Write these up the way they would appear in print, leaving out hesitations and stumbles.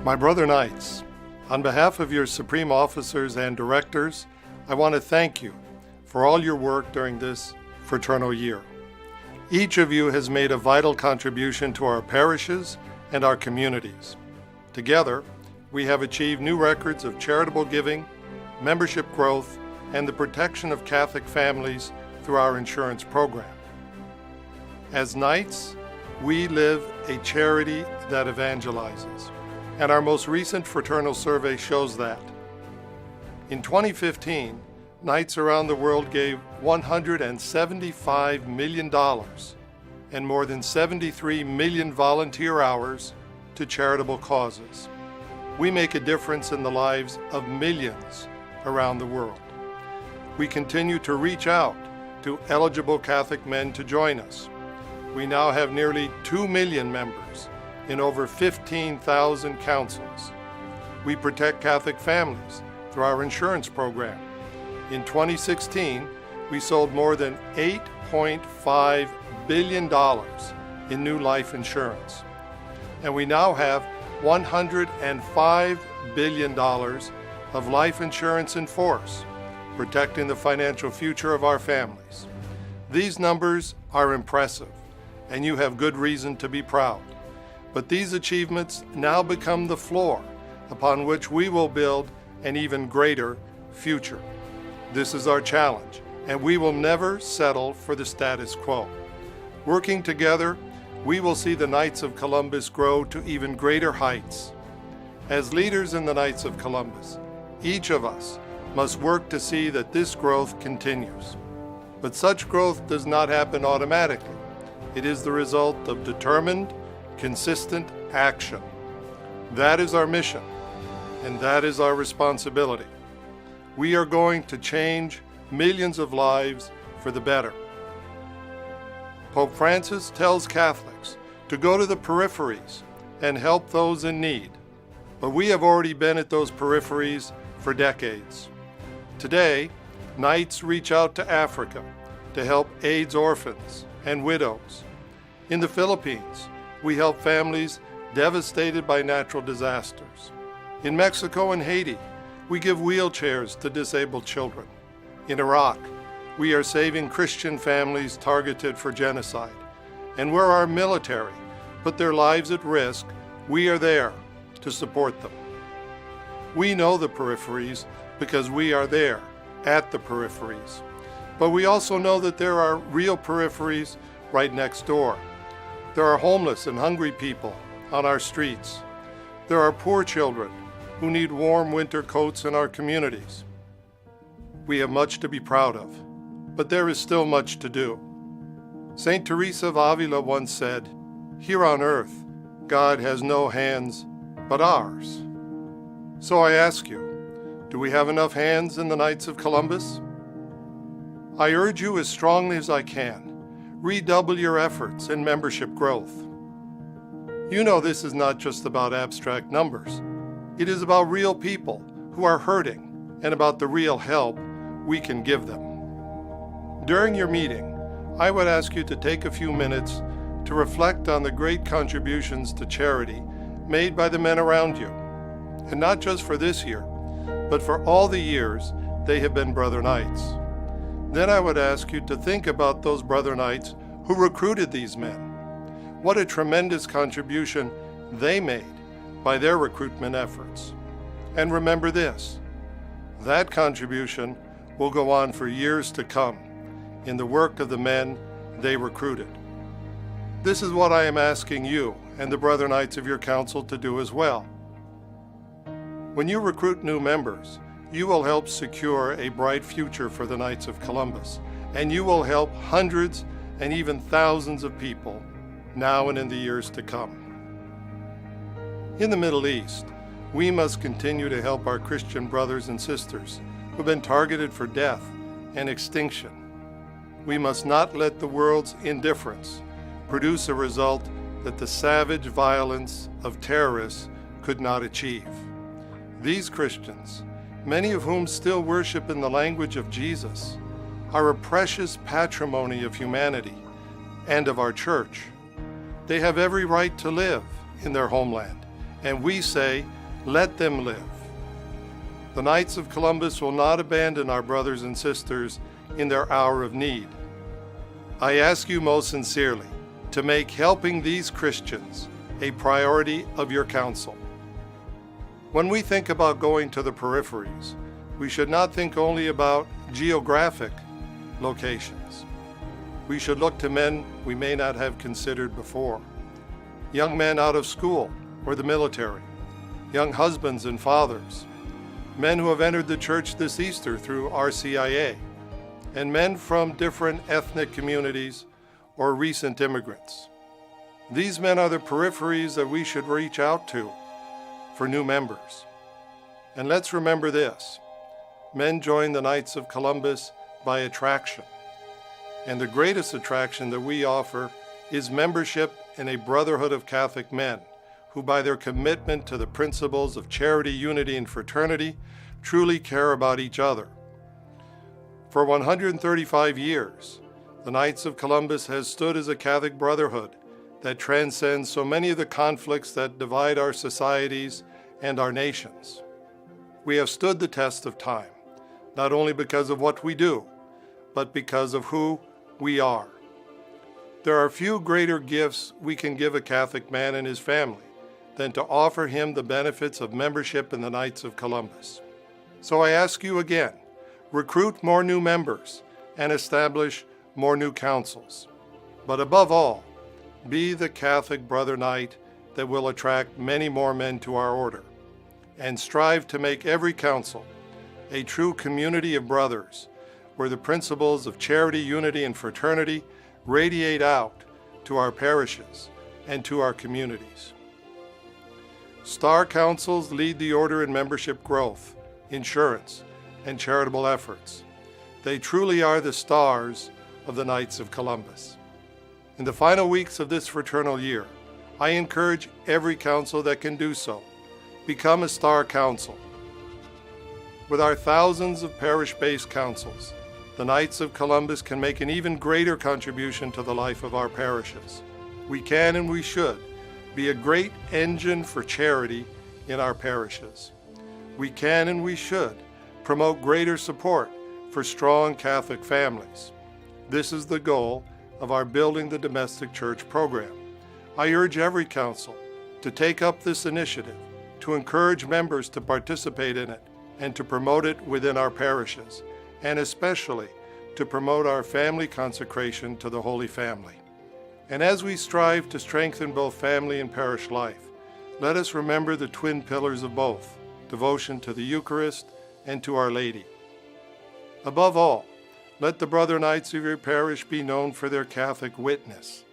My brother Knights, on behalf of your Supreme Officers and Directors, I want to thank you for all your work during this fraternal year. Each of you has made a vital contribution to our parishes and our communities. Together, we have achieved new records of charitable giving, membership growth, and the protection of Catholic families through our insurance program. As Knights, we live a charity that evangelizes, and our most recent fraternal survey shows that. In 2015, Knights around the world gave $175 million and more than 73 million volunteer hours to charitable causes. We make a difference in the lives of millions around the world. We continue to reach out to eligible Catholic men to join us. We now have nearly 2 million members in over 15,000 councils. We protect Catholic families through our insurance program. In 2016, we sold more than $8.5 billion in new life insurance. And we now have $105 billion of life insurance in force, protecting the financial future of our families. These numbers are impressive, and you have good reason to be proud. But these achievements now become the floor upon which we will build an even greater future. This is our challenge, and we will never settle for the status quo. Working together, we will see the Knights of Columbus grow to even greater heights. As leaders in the Knights of Columbus, each of us must work to see that this growth continues. But such growth does not happen automatically. It is the result of determined, consistent action. That is our mission, and that is our responsibility. We are going to change millions of lives for the better. Pope Francis tells Catholics to go to the peripheries and help those in need, but we have already been at those peripheries for decades. Today, Knights reach out to Africa to help AIDS orphans and widows. In the Philippines, we help families devastated by natural disasters. In Mexico and Haiti, we give wheelchairs to disabled children. In Iraq, we are saving Christian families targeted for genocide. And where our military put their lives at risk, we are there to support them. We know the peripheries because we are there at the peripheries. But we also know that there are real peripheries right next door. There are homeless and hungry people on our streets. There are poor children who need warm winter coats in our communities. We have much to be proud of, but there is still much to do. Saint Teresa of Avila once said, "Here on earth, God has no hands but ours." So I ask you, do we have enough hands in the Knights of Columbus? I urge you as strongly as I can, redouble your efforts in membership growth. You know this is not just about abstract numbers. It is about real people who are hurting and about the real help we can give them. During your meeting, I would ask you to take a few minutes to reflect on the great contributions to charity made by the men around you, and not just for this year, but for all the years they have been Brother Knights. Then I would ask you to think about those Brother Knights who recruited these men. What a tremendous contribution they made by their recruitment efforts. And remember this, that contribution will go on for years to come in the work of the men they recruited. This is what I am asking you and the Brother Knights of your council to do as well. When you recruit new members, you will help secure a bright future for the Knights of Columbus, and you will help hundreds and even thousands of people now and in the years to come. In the Middle East, we must continue to help our Christian brothers and sisters who have been targeted for death and extinction. We must not let the world's indifference produce a result that the savage violence of terrorists could not achieve. These Christians, many of whom still worship in the language of Jesus, are a precious patrimony of humanity and of our church. They have every right to live in their homeland, and we say Let them live. The Knights of Columbus will not abandon our brothers and sisters in their hour of need. I ask you most sincerely to make helping these Christians a priority of your council. When we think about going to the peripheries, we should not think only about geographic locations. We should look to men we may not have considered before. Young men out of school or the military, young husbands and fathers, men who have entered the church this Easter through RCIA, and men from different ethnic communities or recent immigrants. These men are the peripheries that we should reach out to for new members. And let's remember this: men join the Knights of Columbus by attraction. And the greatest attraction that we offer is membership in a brotherhood of Catholic men who, by their commitment to the principles of charity, unity, and fraternity, truly care about each other. For 135 years, the Knights of Columbus has stood as a Catholic brotherhood that transcends so many of the conflicts that divide our societies and our nations. We have stood the test of time, not only because of what we do, but because of who we are. There are few greater gifts we can give a Catholic man and his family than to offer him the benefits of membership in the Knights of Columbus. So I ask you again, recruit more new members and establish more new councils. But above all, be the Catholic brother knight that will attract many more men to our order, and strive to make every council a true community of brothers where the principles of charity, unity, and fraternity radiate out to our parishes and to our communities. Star councils lead the order in membership growth, insurance, and charitable efforts. They truly are the stars of the Knights of Columbus. In the final weeks of this fraternal year, I encourage every council that can do so, become a star council. With our thousands of parish-based councils, the Knights of Columbus can make an even greater contribution to the life of our parishes. We can and we should be a great engine for charity in our parishes. We can and we should promote greater support for strong Catholic families. This is the goal of our Building the Domestic Church program. I urge every council to take up this initiative, to encourage members to participate in it, and to promote it within our parishes, and especially to promote our family consecration to the Holy Family. And as we strive to strengthen both family and parish life, let us remember the twin pillars of both, devotion to the Eucharist and to Our Lady. Above all, let the brother knights of your parish be known for their Catholic witness.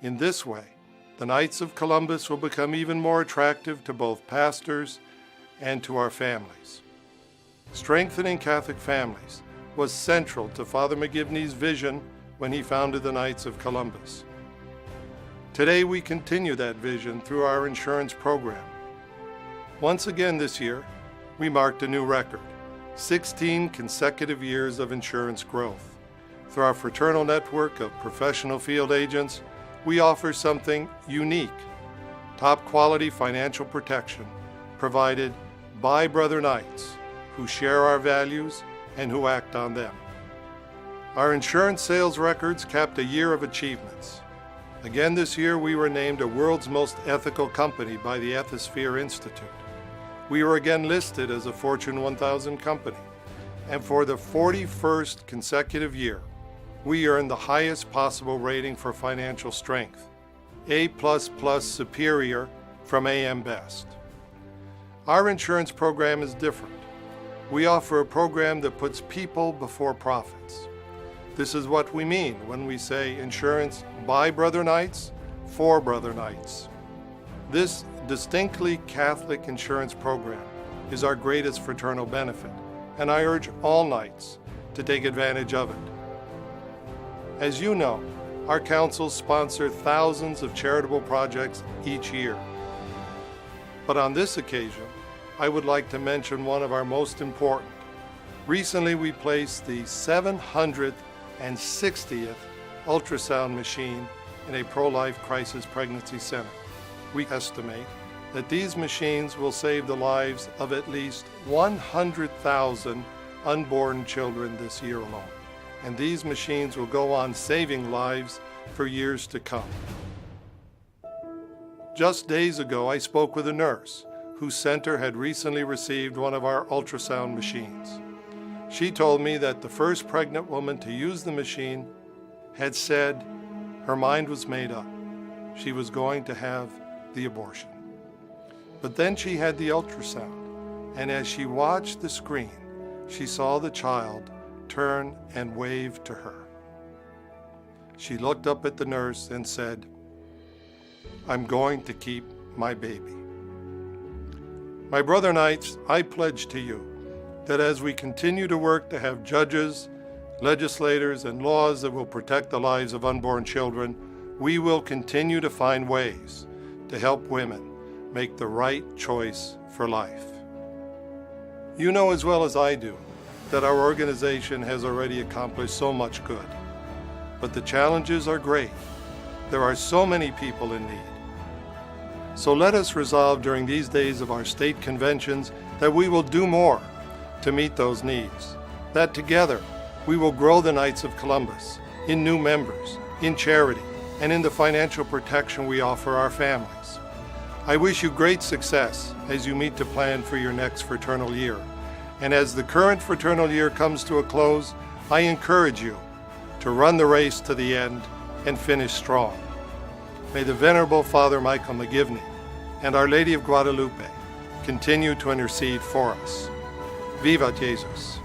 In this way, the Knights of Columbus will become even more attractive to both pastors and to our families. Strengthening Catholic families was central to Father McGivney's vision when he founded the Knights of Columbus. Today we continue that vision through our insurance program. Once again this year, we marked a new record: 16 consecutive years of insurance growth. Through our fraternal network of professional field agents, we offer something unique: top quality financial protection provided by Brother Knights who share our values and who act on them. Our insurance sales records capped a year of achievements. Again this year, we were named a world's most ethical company by the Ethisphere Institute. We were again listed as a Fortune 1000 company. And for the 41st consecutive year, we earned the highest possible rating for financial strength, A++ Superior from AM Best. Our insurance program is different. We offer a program that puts people before profits. This is what we mean when we say insurance by Brother Knights, for Brother Knights. This distinctly Catholic insurance program is our greatest fraternal benefit, and I urge all Knights to take advantage of it. As you know, our councils sponsor thousands of charitable projects each year. But on this occasion, I would like to mention one of our most important. Recently, we placed the 760th ultrasound machine in a pro-life crisis pregnancy center. We estimate that these machines will save the lives of at least 100,000 unborn children this year alone. And these machines will go on saving lives for years to come. Just days ago, I spoke with a nurse whose center had recently received one of our ultrasound machines. She told me that the first pregnant woman to use the machine had said her mind was made up. She was going to have the abortion. But then she had the ultrasound, and as she watched the screen, she saw the child turn and wave to her. She looked up at the nurse and said, "I'm going to keep my baby." My brother knights, I pledge to you that as we continue to work to have judges, legislators, and laws that will protect the lives of unborn children, we will continue to find ways to help women make the right choice for life. You know as well as I do that our organization has already accomplished so much good, but the challenges are great. There are so many people in need. So let us resolve during these days of our state conventions that we will do more to meet those needs, that together we will grow the Knights of Columbus in new members, in charity, and in the financial protection we offer our families. I wish you great success as you meet to plan for your next fraternal year. And as the current fraternal year comes to a close, I encourage you to run the race to the end and finish strong. May the Venerable Father Michael McGivney and Our Lady of Guadalupe continue to intercede for us. Viva Jesus!